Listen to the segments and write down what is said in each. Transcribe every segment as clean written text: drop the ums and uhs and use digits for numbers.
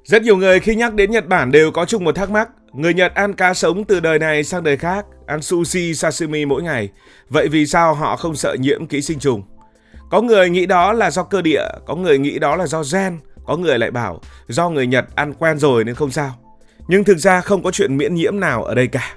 Rất nhiều người khi nhắc đến Nhật Bản đều có chung một thắc mắc. Người Nhật ăn cá sống từ đời này sang đời khác, ăn sushi, sashimi mỗi ngày. Vậy vì sao họ không sợ nhiễm ký sinh trùng? Có người nghĩ đó là do cơ địa, có người nghĩ đó là do gen, có người lại bảo do người Nhật ăn quen rồi nên không sao. Nhưng thực ra không có chuyện miễn nhiễm nào ở đây cả.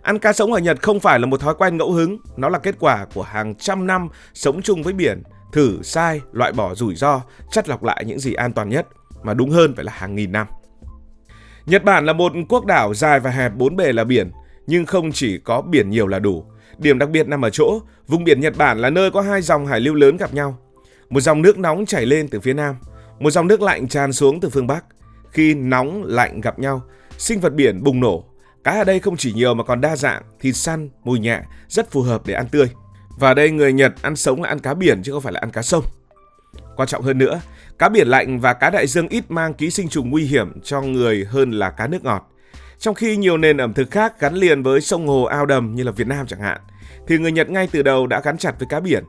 Ăn cá sống ở Nhật không phải là một thói quen ngẫu hứng, nó là kết quả của hàng trăm năm sống chung với biển, thử, sai, loại bỏ rủi ro, chắt lọc lại những gì an toàn nhất, mà đúng hơn phải là hàng nghìn năm. Nhật Bản là một quốc đảo dài và hẹp, bốn bề là biển, nhưng không chỉ có biển nhiều là đủ. Điểm đặc biệt nằm ở chỗ, vùng biển Nhật Bản là nơi có hai dòng hải lưu lớn gặp nhau. Một dòng nước nóng chảy lên từ phía nam, một dòng nước lạnh tràn xuống từ phương bắc. Khi nóng, lạnh gặp nhau, sinh vật biển bùng nổ. Cá ở đây không chỉ nhiều mà còn đa dạng, thịt săn, mùi nhẹ, rất phù hợp để ăn tươi. Và ở đây người Nhật ăn sống là ăn cá biển chứ không phải là ăn cá sông. Quan trọng hơn nữa, cá biển lạnh và cá đại dương ít mang ký sinh trùng nguy hiểm cho người hơn là cá nước ngọt. Trong khi nhiều nền ẩm thực khác gắn liền với sông hồ ao đầm như là Việt Nam chẳng hạn, thì người Nhật ngay từ đầu đã gắn chặt với cá biển.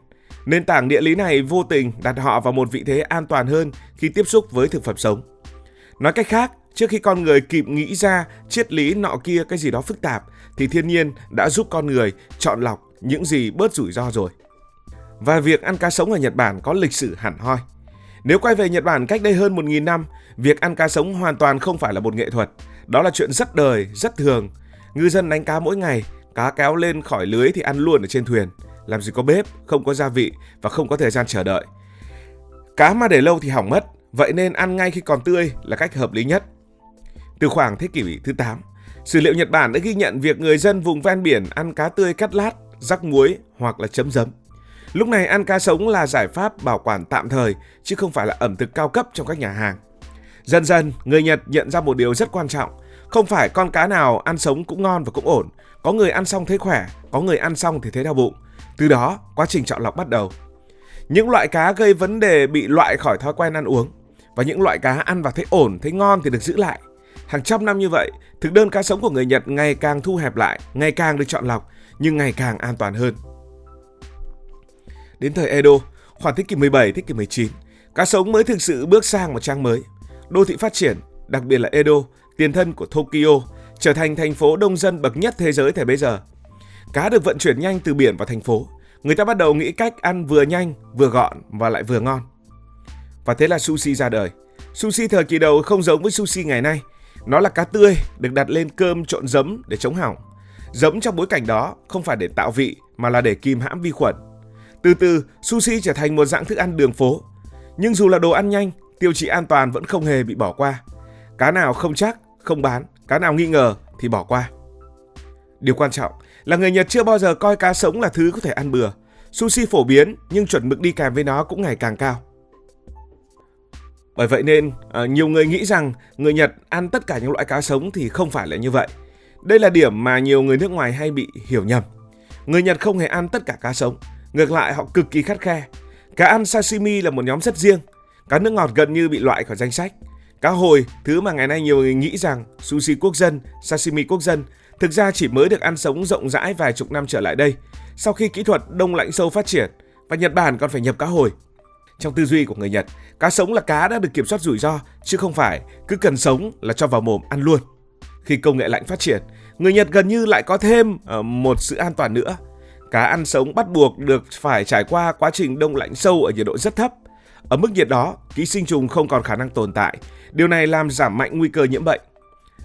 Nền tảng địa lý này vô tình đặt họ vào một vị thế an toàn hơn khi tiếp xúc với thực phẩm sống. Nói cách khác, trước khi con người kịp nghĩ ra triết lý nọ kia cái gì đó phức tạp, thì thiên nhiên đã giúp con người chọn lọc những gì bớt rủi ro rồi. Và việc ăn cá sống ở Nhật Bản có lịch sử hẳn hoi. Nếu quay về Nhật Bản cách đây hơn 1.000 năm, việc ăn cá sống hoàn toàn không phải là một nghệ thuật. Đó là chuyện rất đời, rất thường. Ngư dân đánh cá mỗi ngày, cá kéo lên khỏi lưới thì ăn luôn ở trên thuyền. Làm gì có bếp, không có gia vị và không có thời gian chờ đợi. Cá mà để lâu thì hỏng mất, vậy nên ăn ngay khi còn tươi là cách hợp lý nhất. Từ khoảng thế kỷ thứ 8, sử liệu Nhật Bản đã ghi nhận việc người dân vùng ven biển ăn cá tươi cắt lát, rắc muối hoặc là chấm giấm. Lúc này ăn cá sống là giải pháp bảo quản tạm thời chứ không phải là ẩm thực cao cấp trong các nhà hàng. Dần dần, người Nhật nhận ra một điều rất quan trọng. Không phải con cá nào ăn sống cũng ngon và cũng ổn. Có người ăn xong thấy khỏe, có người ăn xong thì thấy đau bụng. Từ đó, quá trình chọn lọc bắt đầu. Những loại cá gây vấn đề bị loại khỏi thói quen ăn uống. Và những loại cá ăn và thấy ổn, thấy ngon thì được giữ lại. Hàng trăm năm như vậy, thực đơn cá sống của người Nhật ngày càng thu hẹp lại, ngày càng được chọn lọc, nhưng ngày càng an toàn hơn. Đến thời Edo, khoảng thế kỷ 17, thế kỷ 19, cá sống mới thực sự bước sang một trang mới. Đô thị phát triển, đặc biệt là Edo, tiền thân của Tokyo, trở thành thành phố đông dân bậc nhất thế giới thời bấy giờ. Cá được vận chuyển nhanh từ biển vào thành phố. Người ta bắt đầu nghĩ cách ăn vừa nhanh, vừa gọn và lại vừa ngon. Và thế là sushi ra đời. Sushi thời kỳ đầu không giống với sushi ngày nay. Nó là cá tươi được đặt lên cơm trộn giấm để chống hỏng. Giấm trong bối cảnh đó không phải để tạo vị mà là để kìm hãm vi khuẩn. Từ từ, sushi trở thành một dạng thức ăn đường phố. Nhưng dù là đồ ăn nhanh, tiêu chí an toàn vẫn không hề bị bỏ qua. Cá nào không chắc, không bán, cá nào nghi ngờ thì bỏ qua. Điều quan trọng là người Nhật chưa bao giờ coi cá sống là thứ có thể ăn bừa. Sushi phổ biến nhưng chuẩn mực đi kèm với nó cũng ngày càng cao. Bởi vậy nên nhiều người nghĩ rằng người Nhật ăn tất cả những loại cá sống thì không phải là như vậy. Đây là điểm mà nhiều người nước ngoài hay bị hiểu nhầm. Người Nhật không hề ăn tất cả cá sống. Ngược lại, họ cực kỳ khắt khe. Cá ăn sashimi là một nhóm rất riêng. Cá nước ngọt gần như bị loại khỏi danh sách. Cá hồi, thứ mà ngày nay nhiều người nghĩ rằng sushi quốc dân, sashimi quốc dân, thực ra chỉ mới được ăn sống rộng rãi vài chục năm trở lại đây, sau khi kỹ thuật đông lạnh sâu phát triển và Nhật Bản còn phải nhập cá hồi. Trong tư duy của người Nhật, cá sống là cá đã được kiểm soát rủi ro, chứ không phải cứ cần sống là cho vào mồm ăn luôn. Khi công nghệ lạnh phát triển, người Nhật gần như lại có thêm một sự an toàn nữa. Cá ăn sống bắt buộc được phải trải qua quá trình đông lạnh sâu ở nhiệt độ rất thấp. Ở mức nhiệt đó, ký sinh trùng không còn khả năng tồn tại. Điều này làm giảm mạnh nguy cơ nhiễm bệnh.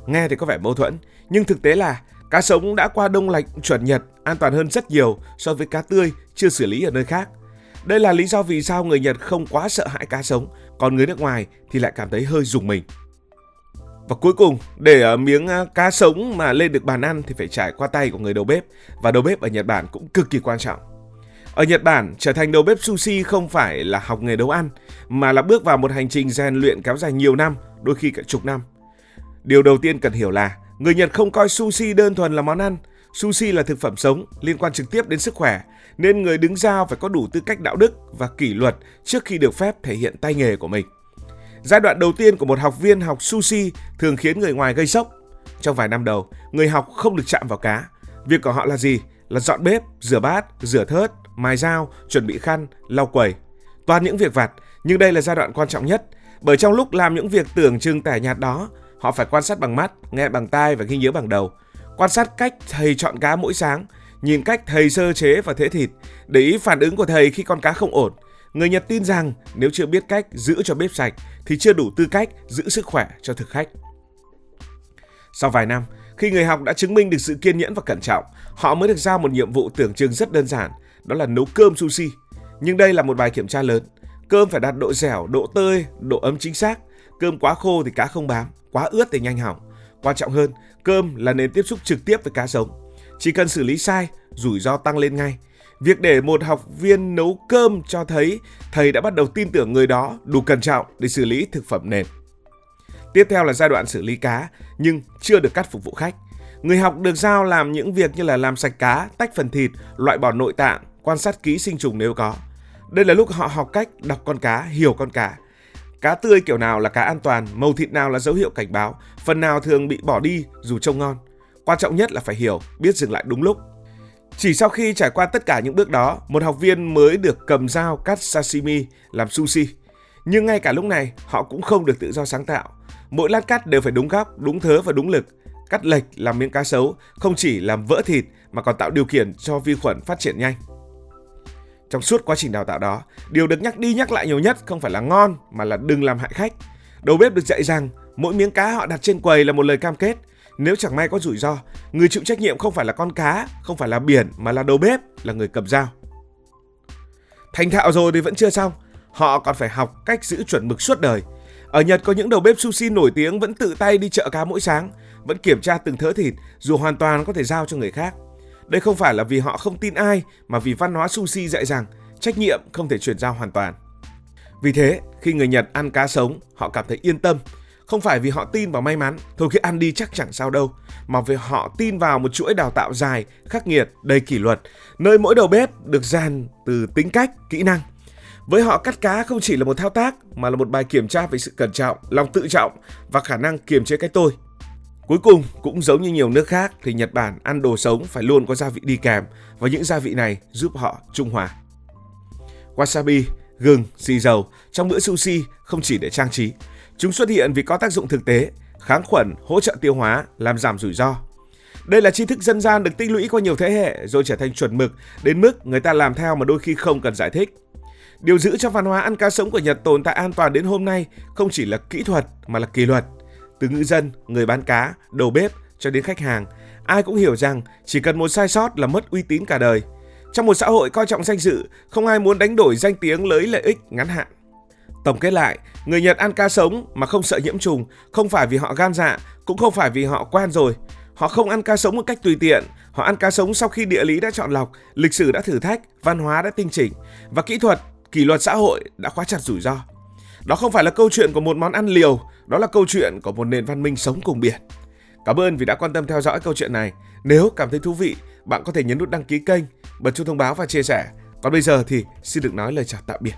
Nghe thì có vẻ mâu thuẫn, nhưng thực tế là cá sống đã qua đông lạnh chuẩn Nhật an toàn hơn rất nhiều so với cá tươi chưa xử lý ở nơi khác. Đây là lý do vì sao người Nhật không quá sợ hãi cá sống, còn người nước ngoài thì lại cảm thấy hơi rùng mình. Và cuối cùng, để miếng cá sống mà lên được bàn ăn thì phải trải qua tay của người đầu bếp. Và đầu bếp ở Nhật Bản cũng cực kỳ quan trọng. Ở Nhật Bản, trở thành đầu bếp sushi không phải là học nghề nấu ăn, mà là bước vào một hành trình rèn luyện kéo dài nhiều năm, đôi khi cả chục năm. Điều đầu tiên cần hiểu là người Nhật không coi sushi đơn thuần là món ăn. Sushi là thực phẩm sống, liên quan trực tiếp đến sức khỏe, nên người đứng ra phải có đủ tư cách đạo đức và kỷ luật trước khi được phép thể hiện tay nghề của mình. Giai đoạn đầu tiên của một học viên học sushi thường khiến người ngoài gây sốc. Trong vài năm đầu, người học không được chạm vào cá. Việc của họ là gì? Là dọn bếp, rửa bát, rửa thớt, mài dao, chuẩn bị khăn, lau quầy. Toàn những việc vặt, nhưng đây là giai đoạn quan trọng nhất. Bởi trong lúc làm những việc tưởng chừng tẻ nhạt đó, họ phải quan sát bằng mắt, nghe bằng tai và ghi nhớ bằng đầu. Quan sát cách thầy chọn cá mỗi sáng, nhìn cách thầy sơ chế và thễ thịt, để ý phản ứng của thầy khi con cá không ổn. Người Nhật tin rằng nếu chưa biết cách giữ cho bếp sạch thì chưa đủ tư cách giữ sức khỏe cho thực khách. Sau vài năm, khi người học đã chứng minh được sự kiên nhẫn và cẩn trọng, họ mới được giao một nhiệm vụ tưởng chừng rất đơn giản, đó là nấu cơm sushi. Nhưng đây là một bài kiểm tra lớn. Cơm phải đạt độ dẻo, độ tơi, độ ấm chính xác. Cơm quá khô thì cá không bám, quá ướt thì nhanh hỏng. Quan trọng hơn, cơm là nền tiếp xúc trực tiếp với cá sống. Chỉ cần xử lý sai, rủi ro tăng lên ngay. Việc để một học viên nấu cơm cho thấy thầy đã bắt đầu tin tưởng người đó đủ cẩn trọng để xử lý thực phẩm nền. Tiếp theo là giai đoạn xử lý cá, nhưng chưa được cắt phục vụ khách. Người học được giao làm những việc như là làm sạch cá, tách phần thịt, loại bỏ nội tạng, quan sát ký sinh trùng nếu có. Đây là lúc họ học cách đọc con cá, hiểu con cá. Cá tươi kiểu nào là cá an toàn, màu thịt nào là dấu hiệu cảnh báo, phần nào thường bị bỏ đi dù trông ngon. Quan trọng nhất là phải hiểu, biết dừng lại đúng lúc. Chỉ sau khi trải qua tất cả những bước đó, một học viên mới được cầm dao cắt sashimi làm sushi. Nhưng ngay cả lúc này, họ cũng không được tự do sáng tạo. Mỗi lát cắt đều phải đúng góc, đúng thớ và đúng lực. Cắt lệch làm miếng cá sấu không chỉ làm vỡ thịt mà còn tạo điều kiện cho vi khuẩn phát triển nhanh. Trong suốt quá trình đào tạo đó, điều được nhắc đi nhắc lại nhiều nhất không phải là ngon mà là đừng làm hại khách. Đầu bếp được dạy rằng mỗi miếng cá họ đặt trên quầy là một lời cam kết. Nếu chẳng may có rủi ro, người chịu trách nhiệm không phải là con cá, không phải là biển mà là đầu bếp, là người cầm dao. Thành thạo rồi thì vẫn chưa xong, họ còn phải học cách giữ chuẩn mực suốt đời. Ở Nhật có những đầu bếp sushi nổi tiếng vẫn tự tay đi chợ cá mỗi sáng, vẫn kiểm tra từng thớ thịt dù hoàn toàn có thể giao cho người khác. Đây không phải là vì họ không tin ai mà vì văn hóa sushi dạy rằng trách nhiệm không thể chuyển giao hoàn toàn. Vì thế, khi người Nhật ăn cá sống, họ cảm thấy yên tâm. Không phải vì họ tin vào may mắn, thôi khi ăn đi chắc chẳng sao đâu, mà vì họ tin vào một chuỗi đào tạo dài, khắc nghiệt, đầy kỷ luật, nơi mỗi đầu bếp được rèn từ tính cách, kỹ năng. Với họ, cắt cá không chỉ là một thao tác mà là một bài kiểm tra về sự cẩn trọng, lòng tự trọng và khả năng kiềm chế cái tôi. Cuối cùng, cũng giống như nhiều nước khác thì Nhật Bản ăn đồ sống phải luôn có gia vị đi kèm và những gia vị này giúp họ trung hòa. Wasabi, gừng, xì dầu trong bữa sushi không chỉ để trang trí. Chúng xuất hiện vì có tác dụng thực tế, kháng khuẩn, hỗ trợ tiêu hóa, làm giảm rủi ro. Đây là tri thức dân gian được tích lũy qua nhiều thế hệ rồi trở thành chuẩn mực đến mức người ta làm theo mà đôi khi không cần giải thích. Điều giữ cho văn hóa ăn cá sống của Nhật tồn tại an toàn đến hôm nay không chỉ là kỹ thuật mà là kỷ luật. Từ ngư dân, người bán cá, đầu bếp cho đến khách hàng, ai cũng hiểu rằng chỉ cần một sai sót là mất uy tín cả đời. Trong một xã hội coi trọng danh dự, không ai muốn đánh đổi danh tiếng lấy lợi ích ngắn hạn. Tổng kết lại, người Nhật ăn cá sống mà không sợ nhiễm trùng, không phải vì họ gan dạ, cũng không phải vì họ quen rồi. Họ không ăn cá sống một cách tùy tiện, họ ăn cá sống sau khi địa lý đã chọn lọc, lịch sử đã thử thách, văn hóa đã tinh chỉnh và kỹ thuật, kỷ luật xã hội đã khóa chặt rủi ro. Đó không phải là câu chuyện của một món ăn liều, đó là câu chuyện của một nền văn minh sống cùng biển. Cảm ơn vì đã quan tâm theo dõi câu chuyện này. Nếu cảm thấy thú vị, bạn có thể nhấn nút đăng ký kênh, bật chuông thông báo và chia sẻ. Còn bây giờ thì xin được nói lời chào tạm biệt.